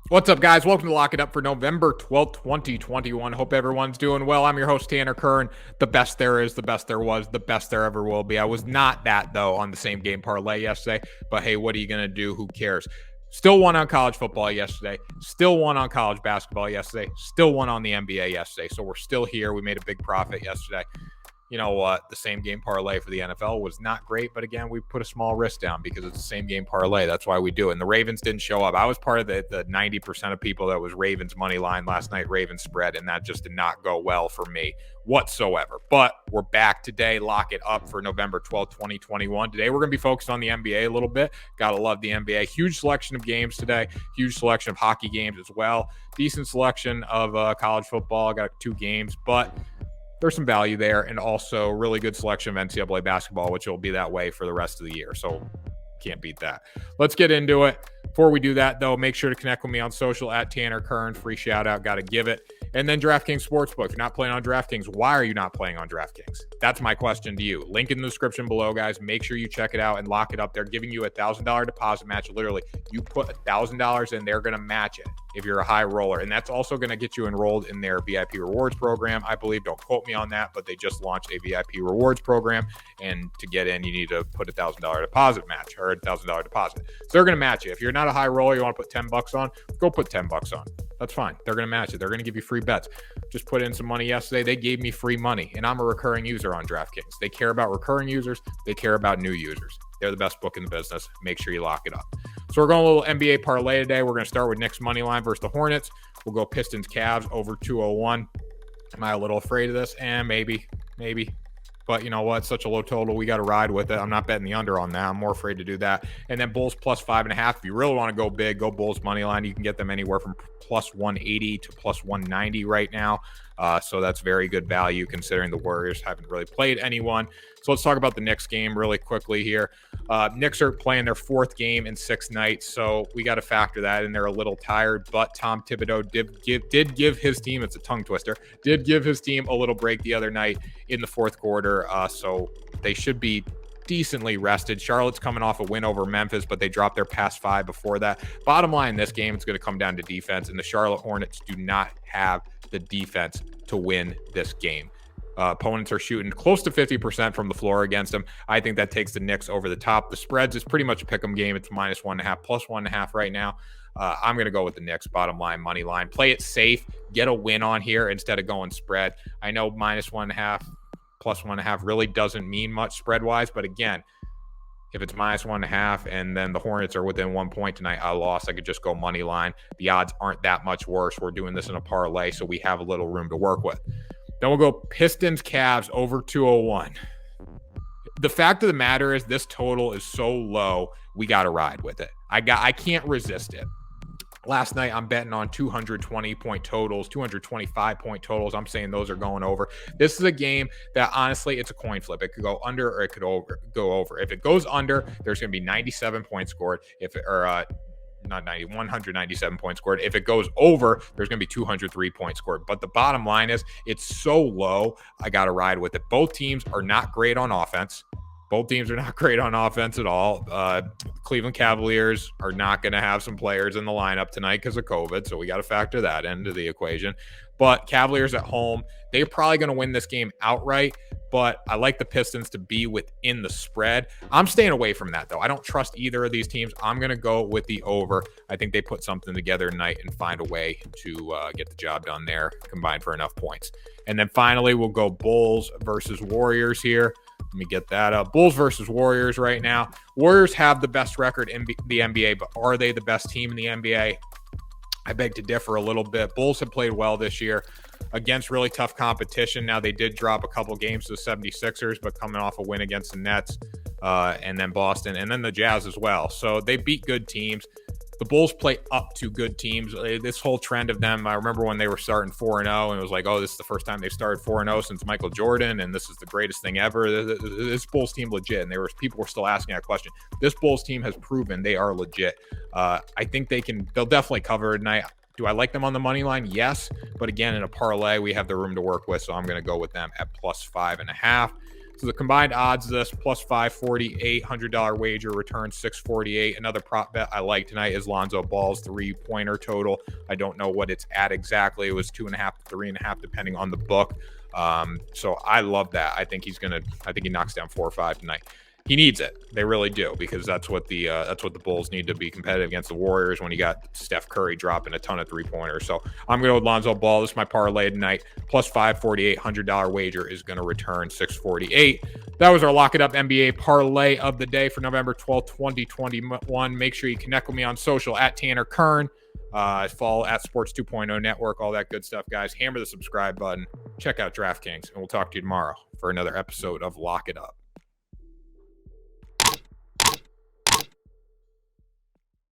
What's up, guys? Welcome to Lock It Up for November 12th, 2021. Hope everyone's doing well. I'm your host, Tanner Kern. The best there is, the best there was, the best there ever will be. I was not that, though, on the same game parlay yesterday. But hey, what are you going to do? Who cares? Still won on college football yesterday. Still won on college basketball yesterday. Still won on the NBA yesterday. So we're still here. We made a big profit yesterday. You know what? The same game parlay for the NFL was not great, but again, we put a small risk down because it's the same game parlay. That's why we do it. And the Ravens didn't show up. I was part of the 90% of people that was Ravens money line last night, Ravens spread, and that just did not go well for me whatsoever. But we're back today. Lock it up for November 12th, 2021. Today, we're going to be focused on the NBA a little bit. Gotta love the NBA. Huge selection of games today. Huge selection of hockey games as well. Decent selection of college football. Got 2 games, but there's some value there, and also really good selection of NCAA basketball, which will be that way for the rest of the year. So can't beat that. Let's get into it. Before we do that, though, make sure to connect with me on social at Tanner Kern. Free shout out. Got to give it. And then DraftKings Sportsbook. If you're not playing on DraftKings, why are you not playing on DraftKings? That's my question to you. Link in the description below, guys. Make sure you check it out and lock it up. They're giving you $1,000 deposit match. Literally, you put $1,000 in, they're going to match it if you're a high roller. And that's also going to get you enrolled in their VIP rewards program. I believe, don't quote me on that, but they just launched a VIP rewards program. And to get in, you need to put $1,000 deposit match or $1,000 deposit. So they're going to match it. If you're not a high roller, you want to put $10 on, go put $10 on. That's fine. They're going to match it. They're going to give you free bets. Just put in some money yesterday. They gave me free money, and I'm a recurring user on DraftKings. They care about recurring users. They care about new users. They're the best book in the business. Make sure you lock it up. So we're going a little NBA parlay today. We're going to start with Knicks money line versus the Hornets. We'll go Pistons Cavs over 201. Am I a little afraid of this? Maybe. But you know what? Such a low total. We got to ride with it. I'm not betting the under on that. I'm more afraid to do that. And then Bulls plus 5.5. If you really want to go big, go Bulls money line. You can get them anywhere from plus 180 to plus 190 right now. So that's very good value considering the Warriors haven't really played anyone. So let's talk about the Knicks game really quickly here. Knicks are playing their 4th game in 6 nights, so we got to factor that in. They're a little tired, but Tom Thibodeau did give his team, it's a tongue twister, did give his team a little break the other night in the 4th quarter, so they should be decently rested. Charlotte's coming off a win over Memphis, but they dropped their past 5 before that. Bottom line in this game, it's going to come down to defense, and the Charlotte Hornets do not have the defense to win this game. Opponents are shooting close to 50% from the floor against them. I think that takes the Knicks over the top. The spreads is pretty much a pick'em game. It's minus 1.5, plus 1.5 right now. I'm going to go with the Knicks, bottom line, money line. Play it safe. Get a win on here instead of going spread. I know minus 1.5, plus 1.5 really doesn't mean much spread-wise, but again, if it's minus 1.5 and then the Hornets are within 1 point tonight, I lost. I could just go money line. The odds aren't that much worse. We're doing this in a parlay, so we have a little room to work with. Then we'll go Pistons Cavs over 201. The fact of the matter is this total is so low, we got to ride with it. I can't resist it. Last night, I'm betting on 220-point totals, 225-point totals. I'm saying those are going over. This is a game that, honestly, it's a coin flip. It could go under or it could go over. If it goes under, there's going to be 97 points scored. Not 90, 197 points scored. If it goes over, there's going to be 203 points scored. But the bottom line is it's so low, I got to ride with it. Both teams are not great on offense. Both teams are not great on offense at all. Cleveland Cavaliers are not going to have some players in the lineup tonight because of COVID, so we got to factor that into the equation. But Cavaliers at home, they're probably going to win this game outright, but I like the Pistons to be within the spread. I'm staying away from that, though. I don't trust either of these teams. I'm going to go with the over. I think they put something together tonight and find a way to get the job done there, combined for enough points. And then finally, we'll go Bulls versus Warriors here. Let me get that up. Bulls versus Warriors right now. Warriors have the best record in the NBA, but are they the best team in the NBA? I beg to differ a little bit. Bulls have played well this year against really tough competition. Now, they did drop a couple games to the 76ers, but coming off a win against the Nets and then Boston and then the Jazz as well. So they beat good teams. The Bulls play up to good teams. This whole trend of them, I remember when they were starting 4-0, and it was like, oh, this is the first time they started 4-0 since Michael Jordan, and this is the greatest thing ever. This Bulls team legit, and people were still asking that question. This Bulls team has proven they are legit. I think they'll definitely cover tonight. Do I like them on the money line? Yes. But again, in a parlay, we have the room to work with, so I'm going to go with them at plus 5.5. So the combined odds of this plus 548, $100 wager returns 648. Another prop bet I like tonight is Lonzo Ball's 3-pointer total. I don't know what it's at exactly. It was 2.5 to 3.5 depending on the book. So I love that. I think he knocks down 4 or 5 tonight. He needs it. They really do, because that's what the Bulls need to be competitive against the Warriors when you got Steph Curry dropping a ton of 3-pointers. So I'm going to go with Lonzo Ball. This is my parlay tonight. Plus 548, $100 wager is going to return 648. That was our Lock It Up NBA parlay of the day for November 12th, 2021. Make sure you connect with me on social at Tanner Kern. Follow at Sports 2.0 Network, all that good stuff, guys. Hammer the subscribe button. Check out DraftKings, and we'll talk to you tomorrow for another episode of Lock It Up.